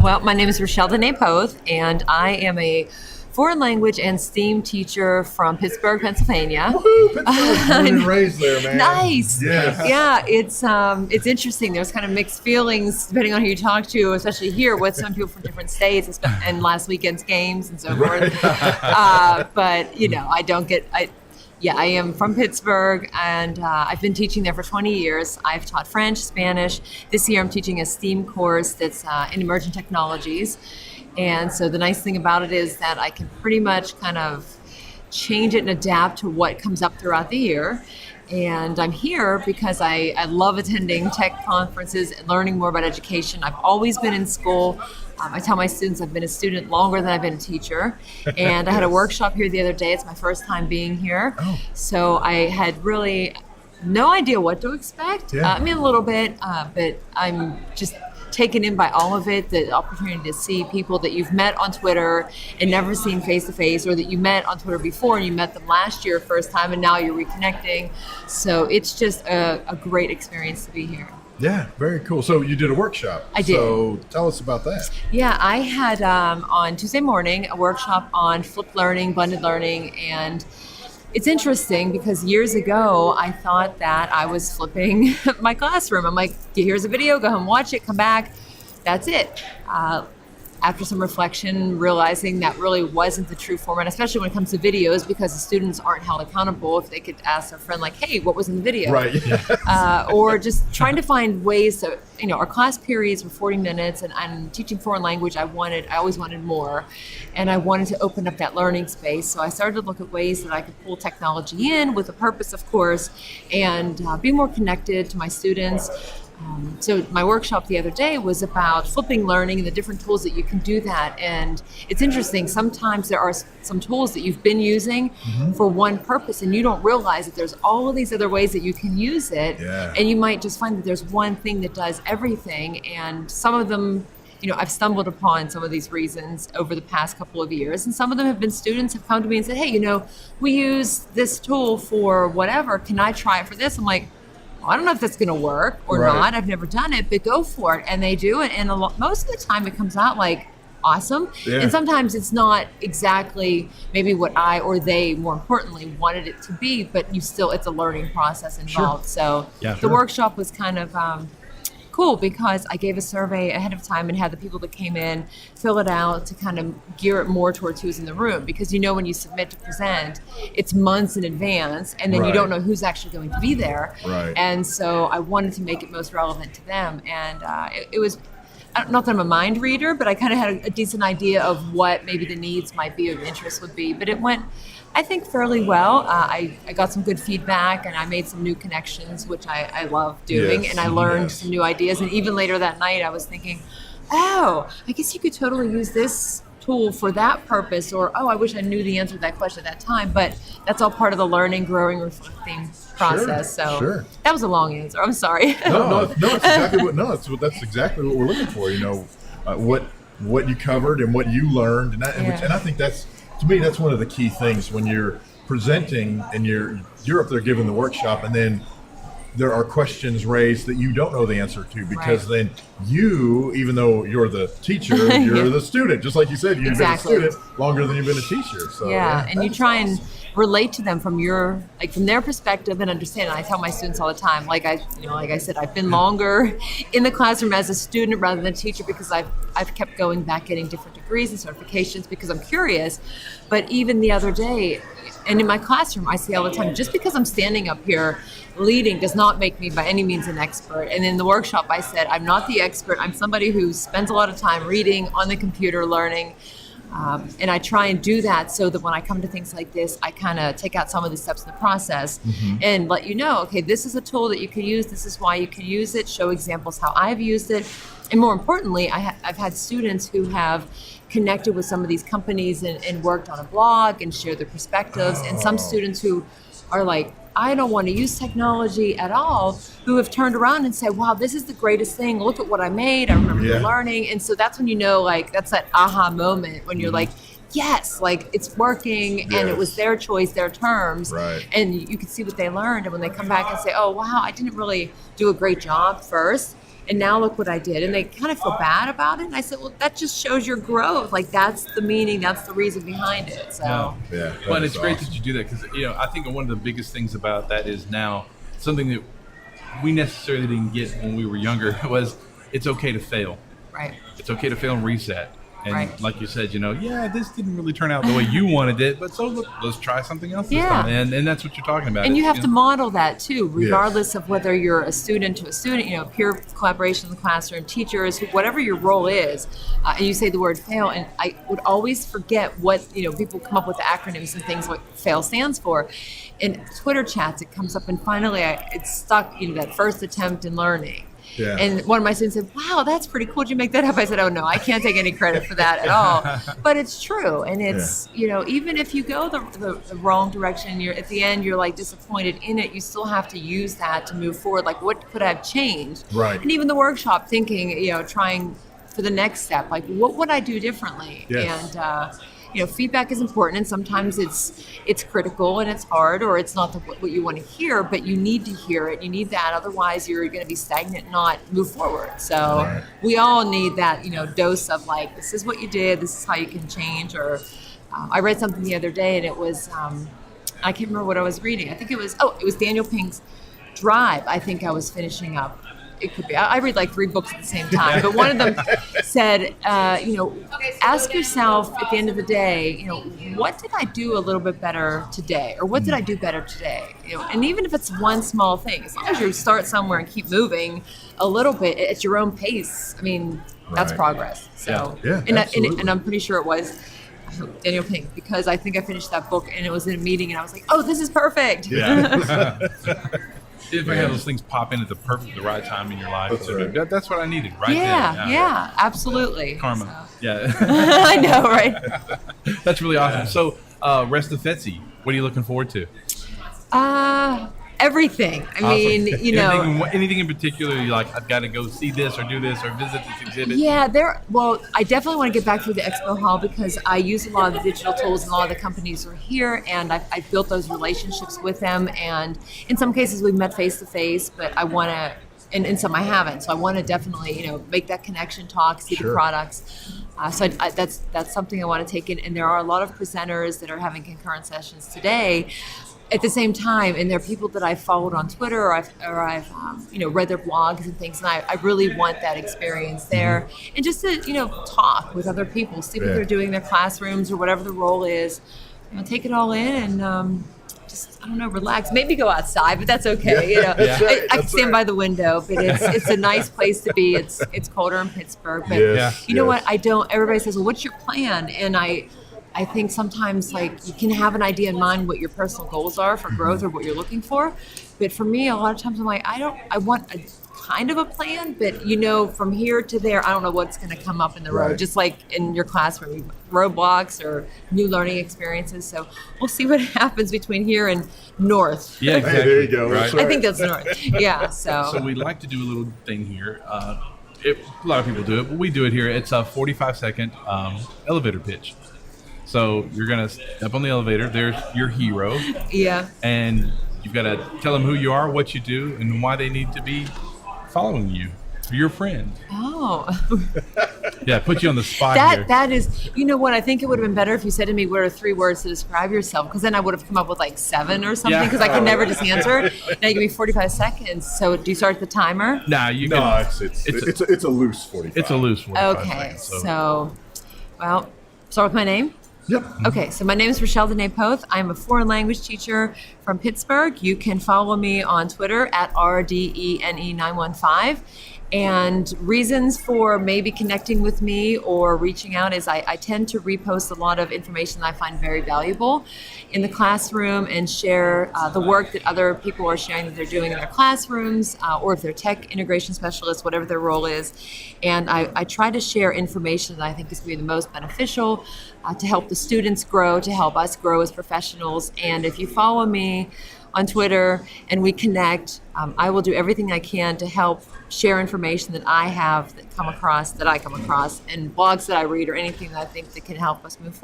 Well, my name is Rachelle Poth, and I am a foreign language and STEAM teacher from Pittsburgh, Pennsylvania. Woohoo! Pittsburgh, born and raised there, man. Nice. Yes. Yeah, it's interesting. There's kind of mixed feelings depending on who you talk to, especially here with some people from different states and last weekend's games and so forth. But I am from Pittsburgh, and I've been teaching there for 20 years. I've taught French, Spanish. This year I'm teaching a STEAM course that's in emerging technologies. And so the nice thing about it is that I can pretty much kind of change it and adapt to what comes up throughout the year. And I'm here because I love attending tech conferences and learning more about education. I've always been in school. I tell my students I've been a student longer than I've been a teacher. And I had a workshop here the other day. It's my first time being here. Oh. So I had really no idea what to expect. Yeah. I mean, a little bit, but I'm just taken in by all of it, the opportunity to see people that you've met on Twitter and never seen face to face, or that you met on Twitter before and you met them last year first time and now you're reconnecting. So it's just a great experience to be here. Yeah, very cool. So you did a workshop. I did. So tell us about that. Yeah, I had on Tuesday morning a workshop on flipped learning, blended learning, and it's interesting because years ago, I thought that I was flipping my classroom. I'm like, here's a video, go home, watch it, come back. That's it. After some reflection, realizing that really wasn't the true format, especially when it comes to videos, because the students aren't held accountable if they could ask their friend, like, hey, what was in the video? Right. Yes. Or just trying to find ways to, our class periods were 40 minutes, and I'm teaching foreign language. I always wanted more, and I wanted to open up that learning space. So I started to look at ways that I could pull technology in with a purpose, of course, and be more connected to my students. So my workshop the other day was about flipping learning and the different tools that you can do that. And it's interesting, sometimes there are some tools that you've been using for one purpose and you don't realize that there's all of these other ways that you can use it. Yeah. And you might just find that there's one thing that does everything. And some of them, I've stumbled upon some of these reasons over the past couple of years. And some of them have been students have come to me and said, hey, we use this tool for whatever. Can I try it for this? I'm like, I don't know if that's going to work or not. I've never done it, but go for it. And they do it. And most of the time it comes out like awesome. Yeah. And sometimes it's not exactly maybe what I or they, more importantly, wanted it to be, but it's a learning process involved. Sure. So the workshop was kind of cool because I gave a survey ahead of time and had the people that came in fill it out to kind of gear it more towards who's in the room, because when you submit to present, it's months in advance and then you don't know who's actually going to be there. Right. And so I wanted to make it most relevant to them, and it was not that I'm a mind reader, but I kind of had a decent idea of what maybe the needs might be or the interest would be. But it went, I think, fairly well. I got some good feedback and I made some new connections, which I love doing. Yes, and I learned some new ideas. And even later that night, I was thinking, I guess you could totally use this tool for that purpose, or, I wish I knew the answer to that question at that time. But that's all part of the learning, growing, reflecting process. So that was a long answer. I'm sorry. No, it's exactly that's exactly what we're looking for. What you covered and what you learned, and I think that's, to me, that's one of the key things when you're presenting and you're up there giving the workshop, and then there are questions raised that you don't know the answer to, because then you, even though you're the teacher, you're the student. Just like you said, you've been a student longer than you've been a teacher. So and you try and relate to them from their perspective and understand. And I tell my students all the time, like I said, I've been longer in the classroom as a student rather than a teacher, because I've kept going back, getting different degrees and certifications because I'm curious. But even the other day, and in my classroom, I say all the time, just because I'm standing up here leading does not make me by any means an expert. And in the workshop, I said, I'm not the expert. I'm somebody who spends a lot of time reading, on the computer, learning. And I try and do that so that when I come to things like this, I kind of take out some of the steps in the process and let you know, okay, this is a tool that you can use. This is why you can use it. Show examples how I've used it. And more importantly, I've had students who have connected with some of these companies and worked on a blog and shared their perspectives. And some students who are like, I don't want to use technology at all, who have turned around and said, wow, this is the greatest thing. Look at what I made. I remember learning. And so that's when that's that aha moment when you're like, yes, it's working, and it was their choice, their terms. Right. And you can see what they learned. And when they come back and say, oh, wow, I didn't really do a great job first, and now look what I did. And they kind of feel bad about it. And I said, well, that just shows your growth. Like, that's the meaning, that's the reason behind it. So yeah. Well, and it's great that you do that, because I think one of the biggest things about that is now something that we necessarily didn't get when we were younger was it's okay to fail. Right. It's okay to fail and reset. And right. like you said, this didn't really turn out the way you wanted it, but so let's try something else this Yeah. time. And that's what you're talking about. And you have to model that too, regardless Yes. of whether you're a student to a student, peer collaboration in the classroom, teachers, whatever your role is. And you say the word fail, and I would always forget what, people come up with acronyms and things, what fail stands for. In Twitter chats, it comes up, and finally it's stuck, that first attempt in learning. Yeah. And one of my students said, wow, that's pretty cool. Did you make that up? I said, oh, no, I can't take any credit for that at all. But it's true. And it's, even if you go the wrong direction, at the end, you're like disappointed in it, you still have to use that to move forward. Like, what could I have changed? Right. And even the workshop, thinking, trying for the next step, like, what would I do differently? Yes. And, feedback is important, and sometimes it's critical and it's hard, or it's not what you want to hear, but you need to hear it. You need that, otherwise you're going to be stagnant and not move forward. So we all need that, dose of like, this is what you did, this is how you can change. Or I read something the other day, and it was I can't remember what I was reading. I think it was Daniel Pink's Drive. I think I was finishing up. It could be. I read like 3 books at the same time, but one of them said, ask yourself at the end of the day, what did I do a little bit better today, or what did I do better today? And even if it's one small thing, as long as you start somewhere and keep moving a little bit at your own pace, I mean, that's progress. So, Yeah, and absolutely. I'm pretty sure it was Daniel Pink, because I think I finished that book and it was in a meeting, and I was like, oh, this is perfect. Yeah. If I have those things pop in at the right time in your life, That's right. That's what I needed right Yeah, there. yeah, absolutely. Karma. So. Yeah. I know, right? That's really awesome. So, rest of FETC, what are you looking forward to? Everything. I mean, anything in particular you're like, I've got to go see this or do this or visit this exhibit? Yeah, I definitely want to get back through the expo hall, because I use a lot of the digital tools, and a lot of the companies are here, and I've built those relationships with them. And in some cases we've met face to face, but I want to, and in some I haven't. So I want to definitely, make that connection, talk, see the products. So that's something I want to take in. And there are a lot of presenters that are having concurrent sessions today at the same time, and there are people that I've followed on Twitter, or I've read their blogs and things, and I really want that experience there, and just to talk with other people, see what they're doing in their classrooms or whatever the role is, take it all in, and just, I don't know, relax. Maybe go outside, but that's okay. That's right, I can stand by the window, but it's a nice place to be. It's colder in Pittsburgh, but you know what? Everybody says, well, what's your plan? And I think sometimes, like, you can have an idea in mind what your personal goals are for growth or what you're looking for. But for me, a lot of times I'm like, I want a kind of a plan, but from here to there, I don't know what's going to come up in the road, just like in your classroom, roadblocks or new learning experiences. So we'll see what happens between here and north. Yeah, exactly. Hey, there you go. Right. That's right. I think that's north. Yeah. So we like to do a little thing here. A lot of people do it, but we do it here. It's a 45-second elevator pitch. So you're going to step on the elevator. There's your hero. Yeah. And you've got to tell them who you are, what you do, and why they need to be following you. Your friend. Oh. Yeah, put you on the spot here. That is, you know what? I think it would have been better if you said to me, what are 3 words to describe yourself? Because then I would have come up with like 7 or something, because I can never just answer. Now you give me 45 seconds. So do you start the timer? Nah, it's a loose 45. It's a loose 45 Okay. seconds, So, start with my name. Yep. Okay, so my name is Rachelle Poth. I'm a foreign language teacher from Pittsburgh. You can follow me on Twitter at RDENE915. And reasons for maybe connecting with me or reaching out is I tend to repost a lot of information that I find very valuable in the classroom, and share the work that other people are sharing that they're doing in their classrooms, or if they're tech integration specialists, whatever their role is. And I try to share information that I think is going to be the most beneficial to help the students grow, to help us grow as professionals. And if you follow me on Twitter and we connect, I will do everything I can to help share information that I have that I come across, and blogs that I read, or anything that I think that can help us move forward.